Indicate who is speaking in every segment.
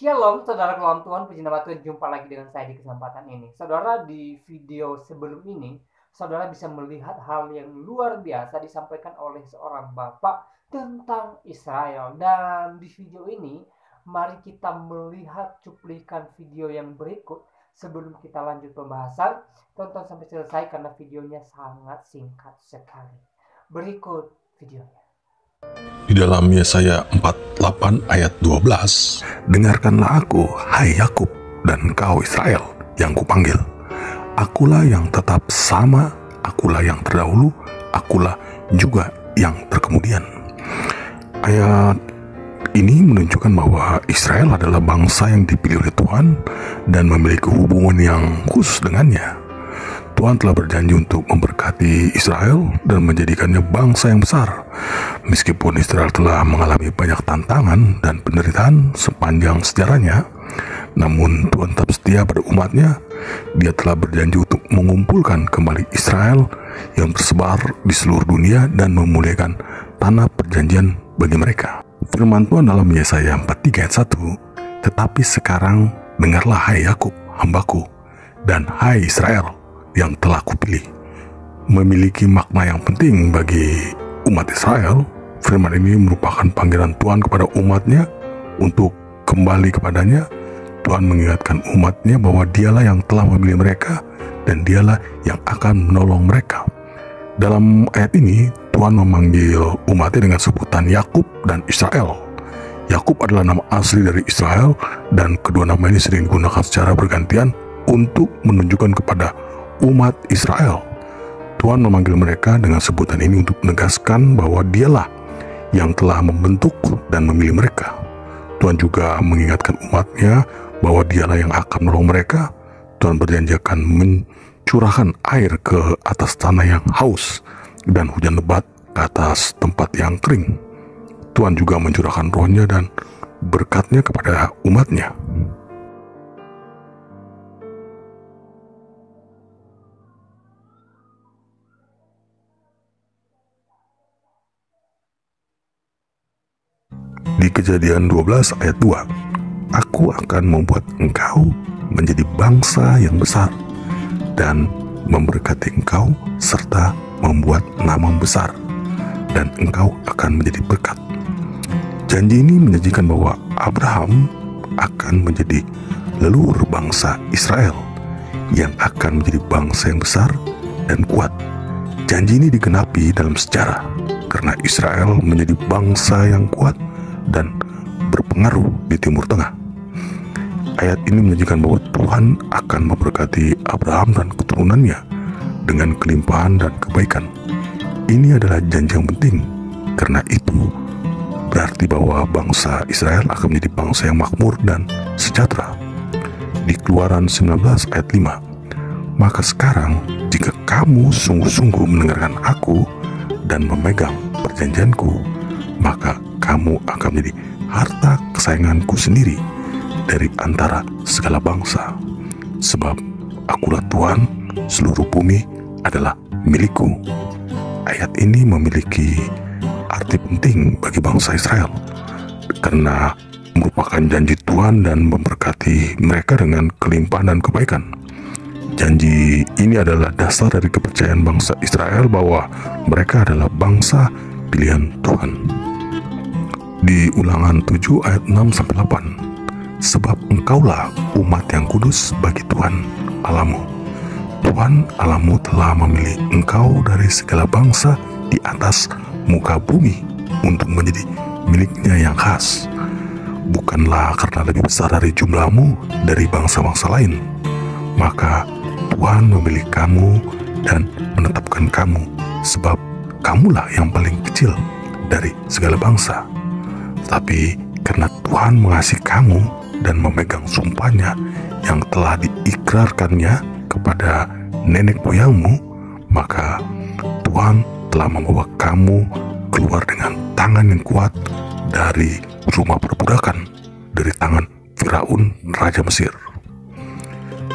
Speaker 1: Shalom, saudara dalam Tuhan, puji nama Tuhan, jumpa lagi dengan saya di kesempatan ini. Saudara, di video sebelum ini, saudara bisa melihat hal yang luar biasa disampaikan oleh seorang bapak tentang Israel. Dan di video ini, mari kita melihat cuplikan video yang berikut sebelum kita lanjut pembahasan. Tonton sampai selesai karena videonya sangat singkat sekali. Berikut videonya.
Speaker 2: Di dalam Yesaya 48 ayat 12,
Speaker 3: dengarkanlah aku, hai Yakub, dan kau Israel, yang kupanggil. Akulah yang tetap sama, akulah yang terdahulu, akulah juga yang terkemudian. Ayat ini menunjukkan bahwa Israel adalah bangsa yang dipilih oleh Tuhan dan memiliki hubungan yang khusus dengannya. Tuhan telah berjanji untuk memberkati Israel dan menjadikannya bangsa yang besar. Meskipun Israel telah mengalami banyak tantangan dan penderitaan sepanjang sejarahnya, namun Tuhan tetap setia pada umatnya. Dia telah berjanji untuk mengumpulkan kembali Israel yang tersebar di seluruh dunia dan memuliakan tanah perjanjian bagi mereka. Firman Tuhan dalam Yesaya 43 ayat 1, tetapi sekarang dengarlah hai Yakub, hambaku, dan hai Israel, yang telah kupilih. Memiliki makna yang penting bagi umat Israel. Firman ini merupakan panggilan Tuhan kepada umatnya untuk kembali kepadanya. Tuhan mengingatkan umatnya bahwa dialah yang telah memilih mereka dan dialah yang akan menolong mereka. Dalam ayat ini, Tuhan memanggil umatnya dengan sebutan Yakub dan Israel. Yakub adalah nama asli dari Israel dan kedua nama ini sering digunakan secara bergantian untuk menunjukkan kepada umat Israel. Tuhan memanggil mereka dengan sebutan ini untuk menegaskan bahwa dialah yang telah membentuk dan memilih mereka. Tuhan juga mengingatkan umatnya bahwa dialah yang akan menolong mereka. Tuhan berjanji akan mencurahkan air ke atas tanah yang haus dan hujan lebat ke atas tempat yang kering. Tuhan juga mencurahkan rohnya dan berkatnya kepada umatnya. Di Kejadian 12 ayat 2, aku akan membuat engkau menjadi bangsa yang besar dan memberkati engkau serta membuat nama besar, dan engkau akan menjadi berkat. Janji ini menjanjikan bahwa Abraham akan menjadi leluhur bangsa Israel yang akan menjadi bangsa yang besar dan kuat. Janji ini digenapi dalam sejarah karena Israel menjadi bangsa yang kuat dan berpengaruh di Timur Tengah. Ayat ini menunjukkan bahwa Tuhan akan memberkati Abraham dan keturunannya dengan kelimpahan dan kebaikan. Ini adalah janji yang penting, karena itu berarti bahwa bangsa Israel akan menjadi bangsa yang makmur dan sejahtera. Di Keluaran 19 ayat 5, maka sekarang jika kamu sungguh-sungguh mendengarkan aku dan memegang perjanjianku, maka kamu akan menjadi harta kesayanganku sendiri dari antara segala bangsa. Sebab akulah Tuhan, seluruh bumi adalah milikku. Ayat ini memiliki arti penting bagi bangsa Israel karena merupakan janji Tuhan dan memberkati mereka dengan kelimpahan dan kebaikan. Janji ini adalah dasar dari kepercayaan bangsa Israel bahwa mereka adalah bangsa pilihan Tuhan. Di Ulangan 7 ayat 6-8, sebab engkaulah umat yang kudus bagi Tuhan Allahmu. Tuhan Allahmu telah memilih engkau dari segala bangsa di atas muka bumi untuk menjadi miliknya yang khas. Bukanlah karena lebih besar dari jumlahmu dari bangsa-bangsa lain, maka Tuhan memilih kamu dan menetapkan kamu, sebab kamulah yang paling kecil dari segala bangsa. Tapi karena Tuhan mengasihi kamu dan memegang sumpahnya yang telah diikrarkannya kepada nenek moyangmu, maka Tuhan telah membawa kamu keluar dengan tangan yang kuat dari rumah perbudakan, dari tangan Firaun Raja Mesir.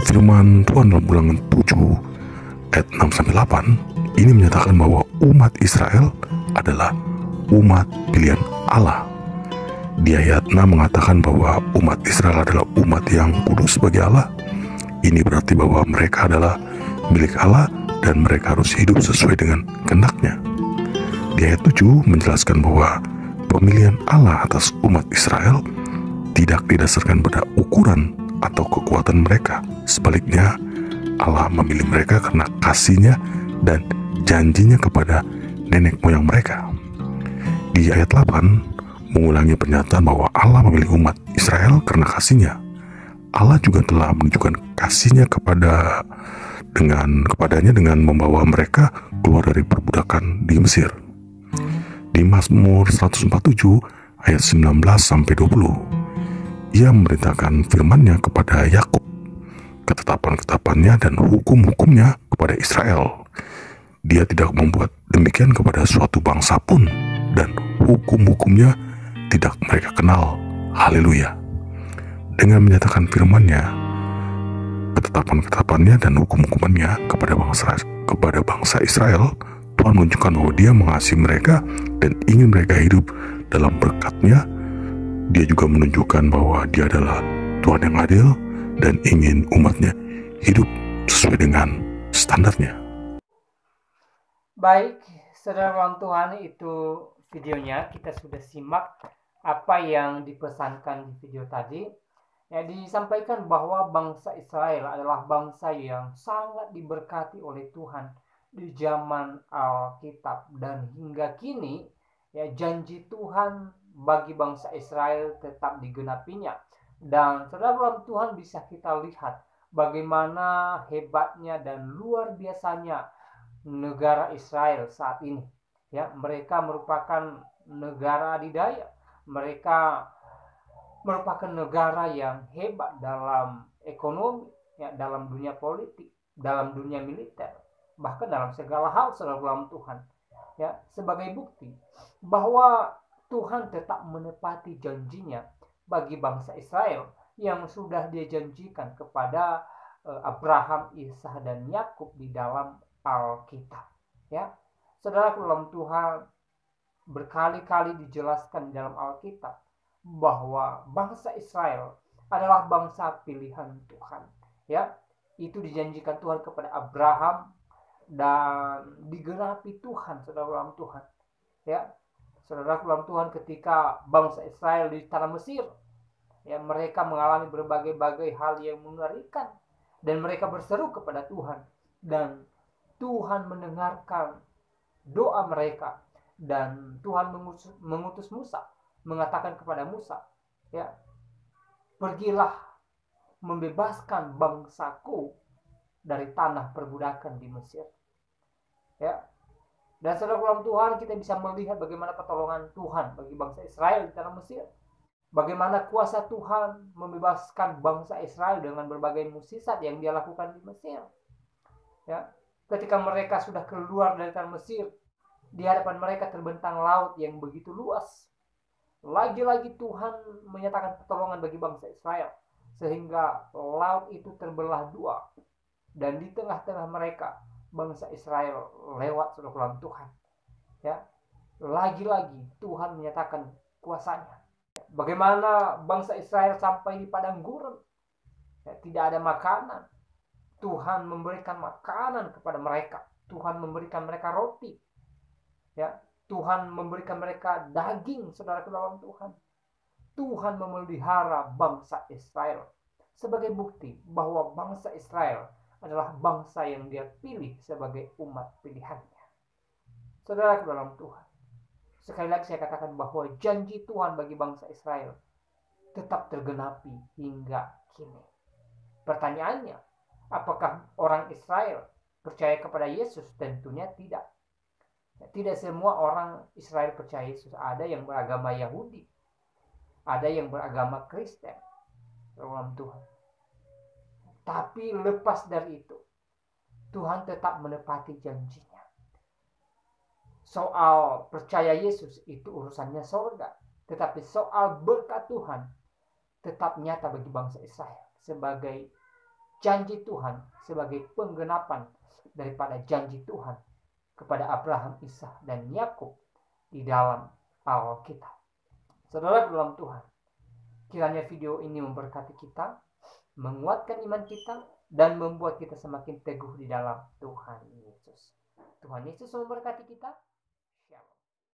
Speaker 3: Firman Tuhan dalam Ulangan 7 ayat 6-8 ini menyatakan bahwa umat Israel adalah umat pilihan Allah. Di ayat 6 mengatakan bahwa umat Israel adalah umat yang kudus bagi Allah. Ini berarti bahwa mereka adalah milik Allah dan mereka harus hidup sesuai dengan kehendak-Nya. Di ayat 7 menjelaskan bahwa pemilihan Allah atas umat Israel tidak didasarkan pada ukuran atau kekuatan mereka. Sebaliknya, Allah memilih mereka karena kasih-Nya dan janjinya kepada nenek moyang mereka. Di ayat 8 mengulangi pernyataan bahwa Allah memilih umat Israel karena kasih-Nya. Allah juga telah menunjukkan kasih-Nya kepadanya dengan membawa mereka keluar dari perbudakan di Mesir. Di Mazmur 147 ayat 19 sampai 20, Ia memerintahkan firman-Nya kepada Yakub, ketetapan-ketetapan-Nya dan hukum-hukum-Nya kepada Israel. Dia tidak membuat demikian kepada suatu bangsa pun, dan hukum-hukum-Nya tidak mereka kenal. Haleluya. Dengan menyatakan firman-Nya, ketetapan-ketetapan-Nya dan hukum-hukuman-Nya kepada bangsa Israel, Tuhan menunjukkan bahwa Dia mengasihi mereka dan ingin mereka hidup dalam berkat-Nya. Dia juga menunjukkan bahwa Dia adalah Tuhan yang adil dan ingin umat-Nya hidup sesuai dengan standar-Nya.
Speaker 1: Baik, saudara Tuhan, itu videonya. Kita sudah simak apa yang dipesankan di video tadi. Ya, disampaikan bahwa bangsa Israel adalah bangsa yang sangat diberkati oleh Tuhan di zaman Alkitab, dan hingga kini ya janji Tuhan bagi bangsa Israel tetap digenapinya. Dan saudara Tuhan, bisa kita lihat bagaimana hebatnya dan luar biasanya negara Israel saat ini. Ya, mereka merupakan negara adidaya. Mereka merupakan negara yang hebat dalam ekonomi, ya, dalam dunia politik, dalam dunia militer, bahkan dalam segala hal, saudara Tuhan. Ya, sebagai bukti bahwa Tuhan tetap menepati janjinya bagi bangsa Israel yang sudah Dia janjikan kepada Abraham, Ishak dan Yakub di dalam Alkitab. Ya, saudara Tuhan, berkali-kali dijelaskan di dalam Alkitab bahwa bangsa Israel adalah bangsa pilihan Tuhan. Ya, itu dijanjikan Tuhan kepada Abraham dan digenapi Tuhan, saudara Tuhan. Ya, saudara Tuhan, ketika bangsa Israel di tanah Mesir, ya, mereka mengalami berbagai-bagai hal yang mengerikan dan mereka berseru kepada Tuhan, dan Tuhan mendengarkan doa mereka, dan Tuhan mengutus Musa, mengatakan kepada Musa, ya, pergilah membebaskan bangsaku dari tanah perbudakan di Mesir. Ya, dan saudara Tuhan, kita bisa melihat bagaimana pertolongan Tuhan bagi bangsa Israel di tanah Mesir. Bagaimana kuasa Tuhan membebaskan bangsa Israel dengan berbagai mukjizat yang Dia lakukan di Mesir. Ya, ketika mereka sudah keluar dari tanah Mesir, di hadapan mereka terbentang laut yang begitu luas. Lagi-lagi Tuhan menyatakan pertolongan bagi bangsa Israel, sehingga laut itu terbelah dua, dan di tengah-tengah mereka bangsa Israel lewat, saudara Tuhan. Ya, lagi-lagi Tuhan menyatakan kuasanya. Bagaimana bangsa Israel sampai di padang gurun, ya, tidak ada makanan. Tuhan memberikan makanan kepada mereka. Tuhan memberikan mereka roti. Ya, Tuhan memberikan mereka daging, saudara-saudara Tuhan. Tuhan memelihara bangsa Israel sebagai bukti bahwa bangsa Israel adalah bangsa yang Dia pilih sebagai umat pilihannya. Saudara-saudara Tuhan, sekali lagi saya katakan bahwa janji Tuhan bagi bangsa Israel tetap tergenapi hingga kini. Pertanyaannya, apakah orang Israel percaya kepada Yesus? Tentunya tidak. Tidak semua orang Israel percaya Yesus. Ada yang beragama Yahudi, ada yang beragama Kristen, dalam Tuhan. Tapi lepas dari itu, Tuhan tetap menepati janjinya. Soal percaya Yesus itu urusannya surga, tetapi soal berkat Tuhan tetap nyata bagi bangsa Israel sebagai janji Tuhan, sebagai penggenapan daripada janji Tuhan kepada Abraham, Ishak dan Yakub di dalam Alkitab. Saudara dalam Tuhan, kiranya video ini memberkati kita, menguatkan iman kita, dan membuat kita semakin teguh di dalam Tuhan Yesus. Tuhan Yesus memberkati kita. Shalom.